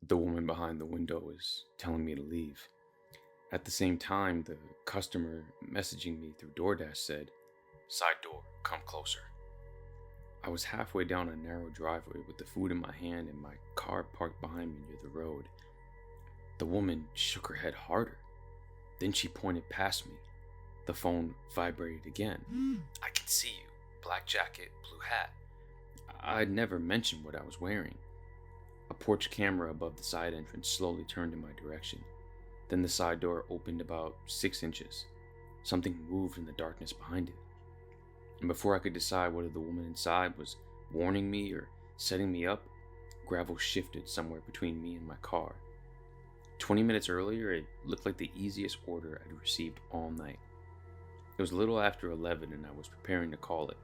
The woman behind the window was telling me to leave. At the same time, the customer messaging me through DoorDash said, "Side door, come closer." I was halfway down a narrow driveway with the food in my hand and my car parked behind me near the road. The woman shook her head harder. Then she pointed past me. The phone vibrated again. "I can see you. Black jacket, blue hat." I'd never mentioned what I was wearing. A porch camera above the side entrance slowly turned in my direction. Then the side door opened about 6 inches. Something moved in the darkness behind it. And before I could decide whether the woman inside was warning me or setting me up, gravel shifted somewhere between me and my car. 20 minutes earlier, it looked like the easiest order I'd received all night. It was a little after 11 and I was preparing to call it.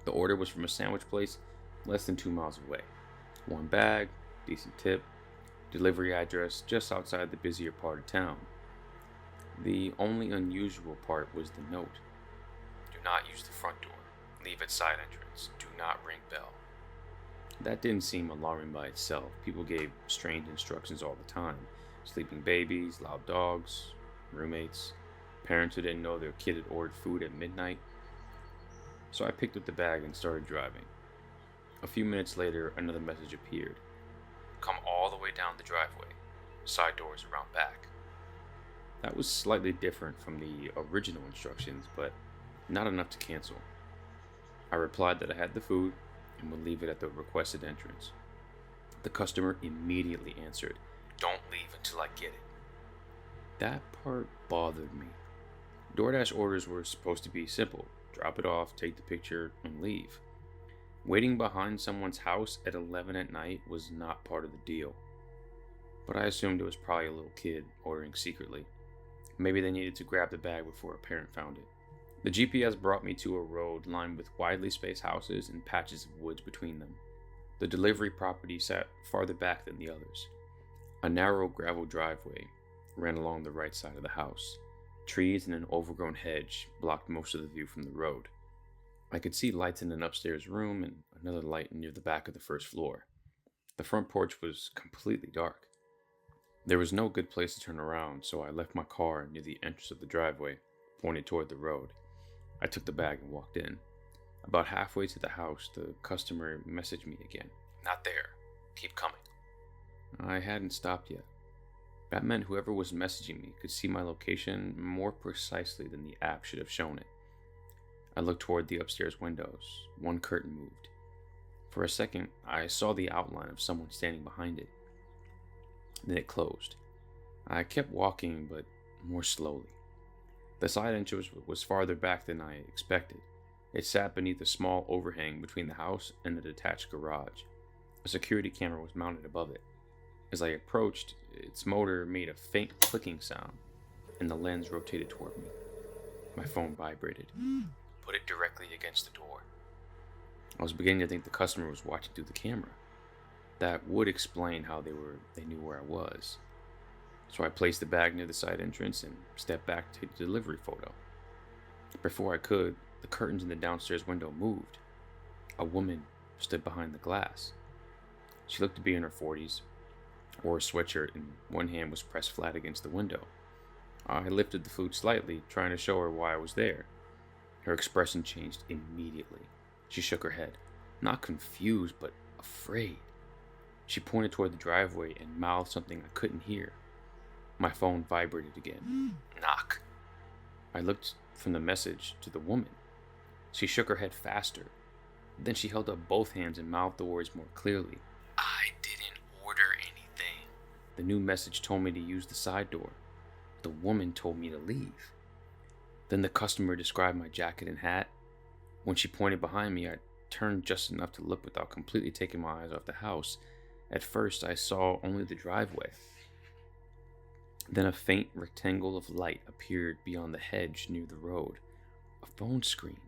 The order was from a sandwich place less than 2 miles away. One bag, decent tip, delivery address just outside the busier part of town. The only unusual part was the note. "Do not use the front door. Leave at side entrance. Do not ring bell." That didn't seem alarming by itself. People gave strange instructions all the time. Sleeping babies, loud dogs, roommates, parents who didn't know their kid had ordered food at midnight. So I picked up the bag and started driving. A few minutes later, another message appeared. "Come all the way down the driveway. Side doors around back." That was slightly different from the original instructions, but not enough to cancel. I replied that I had the food and would leave it at the requested entrance. The customer immediately answered, "Don't leave until I get it." That part bothered me. DoorDash orders were supposed to be simple: drop it off, take the picture, and leave. Waiting behind someone's house at 11 at night was not part of the deal. But I assumed it was probably a little kid ordering secretly. Maybe they needed to grab the bag before a parent found it. The GPS brought me to a road lined with widely spaced houses and patches of woods between them. The delivery property sat farther back than the others. A narrow gravel driveway ran along the right side of the house. Trees and an overgrown hedge blocked most of the view from the road. I could see lights in an upstairs room and another light near the back of the first floor. The front porch was completely dark. There was no good place to turn around, so I left my car near the entrance of the driveway, pointed toward the road. I took the bag and walked in. About halfway to the house, the customer messaged me again. "Not there. Keep coming." I hadn't stopped yet. That meant whoever was messaging me could see my location more precisely than the app should have shown it. I looked toward the upstairs windows. One curtain moved. For a second, I saw the outline of someone standing behind it. Then it closed. I kept walking, but more slowly. The side entrance was farther back than I expected. It sat beneath a small overhang between the house and the detached garage. A security camera was mounted above it. As I approached, its motor made a faint clicking sound, and the lens rotated toward me. My phone vibrated. "Put it directly against the door." I was beginning to think the customer was watching through the camera. That would explain how they knew where I was. So I placed the bag near the side entrance and stepped back to take the delivery photo. Before I could, the curtains in the downstairs window moved. A woman stood behind the glass. She looked to be in her 40s, wore a sweatshirt, and one hand was pressed flat against the window. I lifted the food slightly, trying to show her why I was there. Her expression changed immediately. She shook her head, not confused, but afraid. She pointed toward the driveway and mouthed something I couldn't hear. My phone vibrated again. "Knock." I looked from the message to the woman. She shook her head faster. Then she held up both hands and mouthed the words more clearly. "I didn't order anything." The new message told me to use the side door. The woman told me to leave. Then the customer described my jacket and hat. When she pointed behind me, I turned just enough to look without completely taking my eyes off the house. At first, I saw only the driveway. Then a faint rectangle of light appeared beyond the hedge near the road. A phone screen.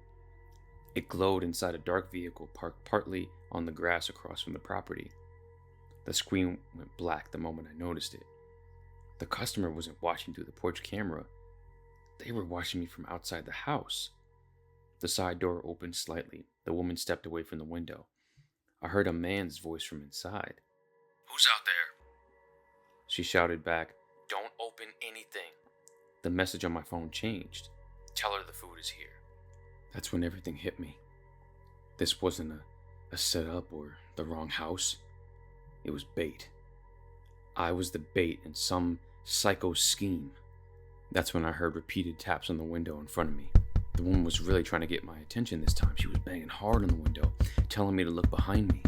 It glowed inside a dark vehicle parked partly on the grass across from the property. The screen went black the moment I noticed it. The customer wasn't watching through the porch camera. They were watching me from outside the house. The side door opened slightly. The woman stepped away from the window. I heard a man's voice from inside. "Who's out there?" She shouted back, "Don't open anything." The message on my phone changed. "Tell her the food is here." That's when everything hit me. This wasn't a setup or the wrong house. It was bait. I was the bait in some psycho scheme. That's when I heard repeated taps on the window in front of me. The woman was really trying to get my attention this time. She was banging hard on the window, telling me to look behind me.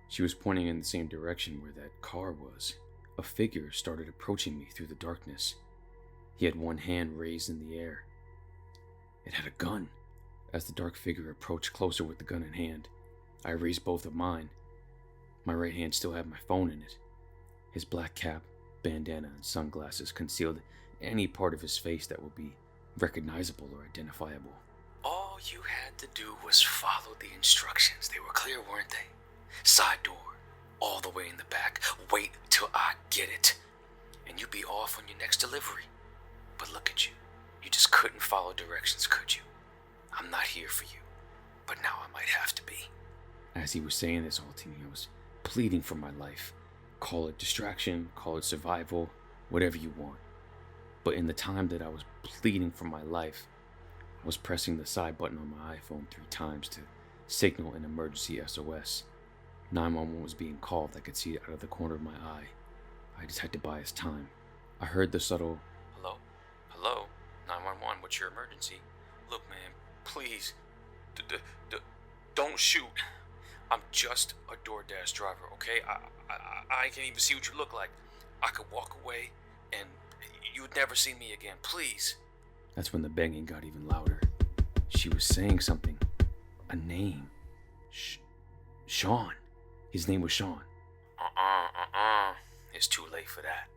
She was pointing in the same direction where that car was. A figure started approaching me through the darkness. He had one hand raised in the air. It had a gun. As the dark figure approached closer with the gun in hand, I raised both of mine. My right hand still had my phone in it. His black cap, bandana, and sunglasses concealed any part of his face that would be recognizable or identifiable. All you had to do was follow the instructions. They were clear, weren't they? Side door, all the way in the back. Wait till I get it, and you'd be off on your next delivery. But look at you. You just couldn't follow directions, could you? I'm not here for you, but now I might have to be. As he was saying this all to me, I was pleading for my life. Call it distraction, call it survival, whatever you want. But in the time that I was pleading for my life, I was pressing the side button on my iPhone 3 times to signal an emergency SOS. 911 was being called. I could see it out of the corner of my eye. I just had to buy his time. I heard the subtle, "Hello? Hello? 911, what's your emergency? Look, man, please, don't shoot. I'm just a DoorDash driver, okay? I can't even see what you look like. I could walk away and you'd never see me again, please." That's when the banging got even louder. She was saying something. A name. Sean. His name was Sean. It's too late for that.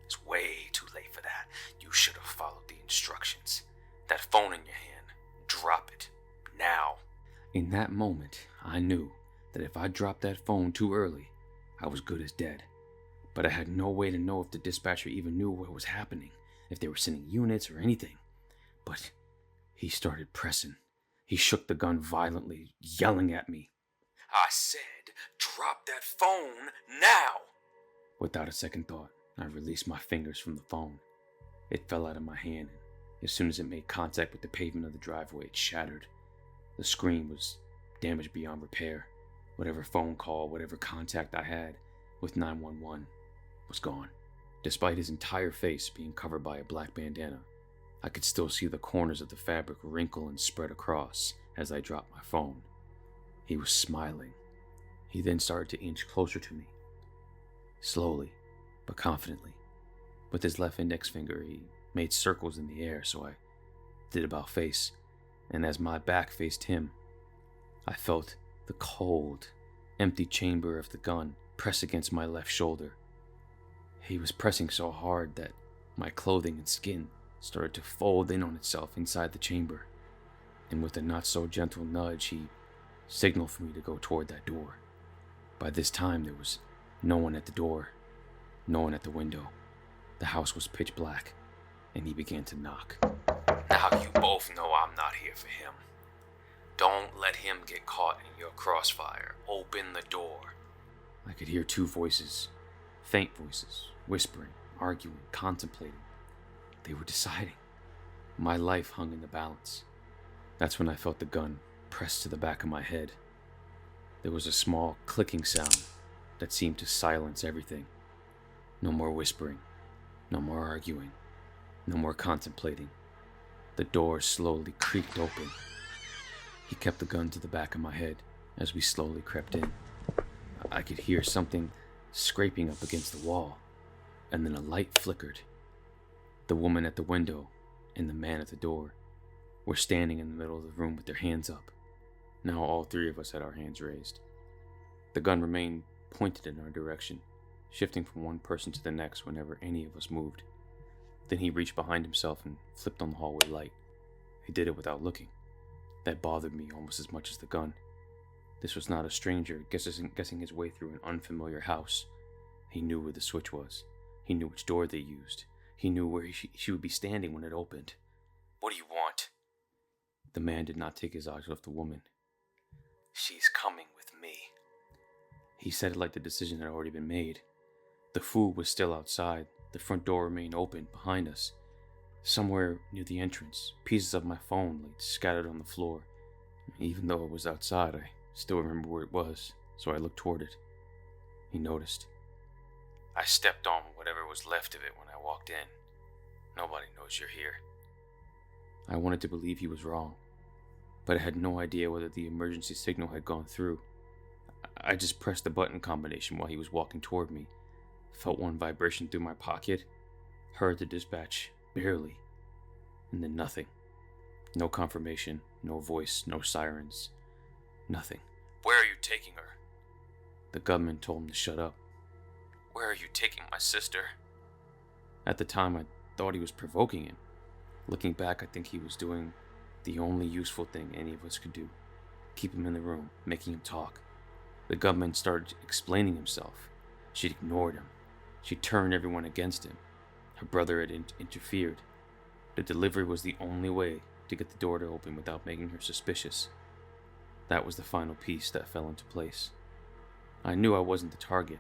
It's way too late for that. You should have followed the instructions. That phone in your hand, drop it. Now. In that moment, I knew that if I dropped that phone too early, I was good as dead. But I had no way to know if the dispatcher even knew what was happening, if they were sending units or anything. But he started pressing. He shook the gun violently, yelling at me. "I said, drop that phone now!" Without a second thought, I released my fingers from the phone. It fell out of my hand, and as soon as it made contact with the pavement of the driveway, it shattered. The screen was damaged beyond repair. Whatever phone call, whatever contact I had with 911 was gone. Despite his entire face being covered by a black bandana, I could still see the corners of the fabric wrinkle and spread across as I dropped my phone. He was smiling. He then started to inch closer to me. Slowly, but confidently. With his left index finger, he made circles in the air, so I did about face, and as my back faced him, I felt the cold, empty chamber of the gun press against my left shoulder. He was pressing so hard that my clothing and skin started to fold in on itself inside the chamber, and with a not-so-gentle nudge, he signaled for me to go toward that door. By this time, there was no one at the door, no one at the window. The house was pitch black, and he began to knock. "Now you both know I'm not here for him. Don't let him get caught in your crossfire. Open the door." I could hear two voices, faint voices, whispering, arguing, contemplating. They were deciding. My life hung in the balance. That's when I felt the gun pressed to the back of my head. There was a small clicking sound that seemed to silence everything. No more whispering, no more arguing, no more contemplating. The door slowly creaked open. He kept the gun to the back of my head as we slowly crept in. I could hear something scraping up against the wall, and then a light flickered. The woman at the window and the man at the door were standing in the middle of the room with their hands up. Now all three of us had our hands raised. The gun remained pointed in our direction, shifting from one person to the next whenever any of us moved. Then he reached behind himself and flipped on the hallway light. He did it without looking. That bothered me almost as much as the gun. This was not a stranger guessing his way through an unfamiliar house. He knew where the switch was. He knew which door they used. He knew where she would be standing when it opened. "What do you want?" The man did not take his eyes off the woman. "She's coming with me." He said it like the decision had already been made. The food was still outside. The front door remained open behind us. Somewhere near the entrance, pieces of my phone lay scattered on the floor. Even though it was outside, I still remember where it was, so I looked toward it. He noticed. I stepped on whatever was left of it when I walked in. Nobody knows you're here. I wanted to believe he was wrong, but I had no idea whether the emergency signal had gone through. I just pressed the button combination while he was walking toward me, felt one vibration through my pocket, heard the dispatch, barely, and then nothing. No confirmation, no voice, no sirens, nothing. Where are you taking her? The gunman told him to shut up. Where are you taking my sister? At the time, I thought he was provoking him. Looking back, I think he was doing the only useful thing any of us could do. Keep him in the room, making him talk. The gunman started explaining himself. She'd ignored him. She turned everyone against him. Her brother had interfered. The delivery was the only way to get the door to open without making her suspicious. That was the final piece that fell into place. I knew I wasn't the target.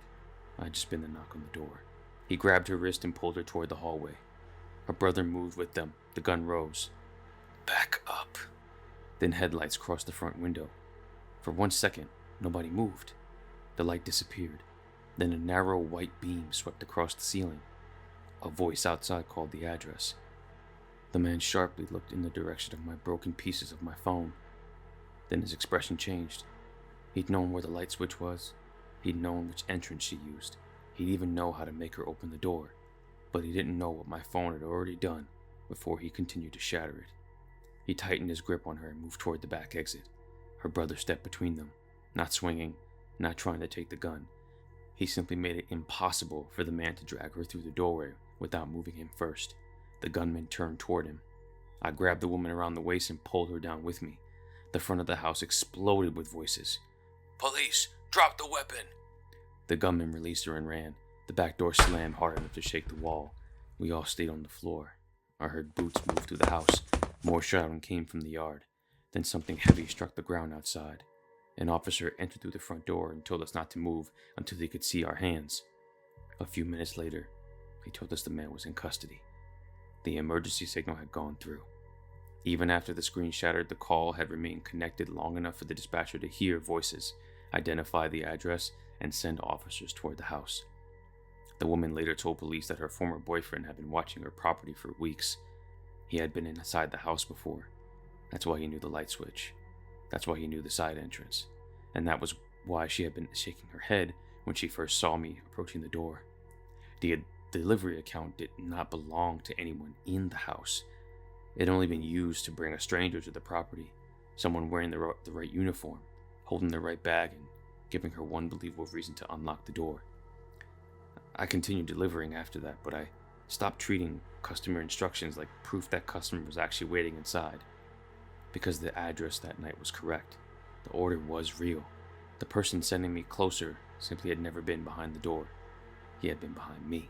I'd just been the knock on the door. He grabbed her wrist and pulled her toward the hallway. Her brother moved with them. The gun rose. Back up. Then headlights crossed the front window. For 1 second, nobody moved. The light disappeared. Then a narrow white beam swept across the ceiling. A voice outside called the address. The man sharply looked in the direction of my broken pieces of my phone. Then his expression changed. He'd known where the light switch was. He'd known which entrance she used. He'd even know how to make her open the door. But he didn't know what my phone had already done before he continued to shatter it. He tightened his grip on her and moved toward the back exit. Her brother stepped between them, not swinging, not trying to take the gun. He simply made it impossible for the man to drag her through the doorway without moving him first. The gunman turned toward him. I grabbed the woman around the waist and pulled her down with me. The front of the house exploded with voices. Police! Drop the weapon! The gunman released her and ran. The back door slammed hard enough to shake the wall. We all stayed on the floor. I heard boots move through the house. More shouting came from the yard. Then something heavy struck the ground outside. An officer entered through the front door and told us not to move until he could see our hands. A few minutes later, he told us the man was in custody. The emergency signal had gone through. Even after the screen shattered, the call had remained connected long enough for the dispatcher to hear voices, identify the address, and send officers toward the house. The woman later told police that her former boyfriend had been watching her property for weeks. He had been inside the house before. That's why he knew the light switch. That's why he knew the side entrance. And that was why she had been shaking her head when she first saw me approaching the door. The delivery account did not belong to anyone in the house. It had only been used to bring a stranger to the property, someone wearing the right uniform, holding the right bag, and giving her one believable reason to unlock the door. I continued delivering after that, but I stopped treating customer instructions like proof that customer was actually waiting inside. Because the address that night was correct. The order was real. The person sending me closer simply had never been behind the door. He had been behind me.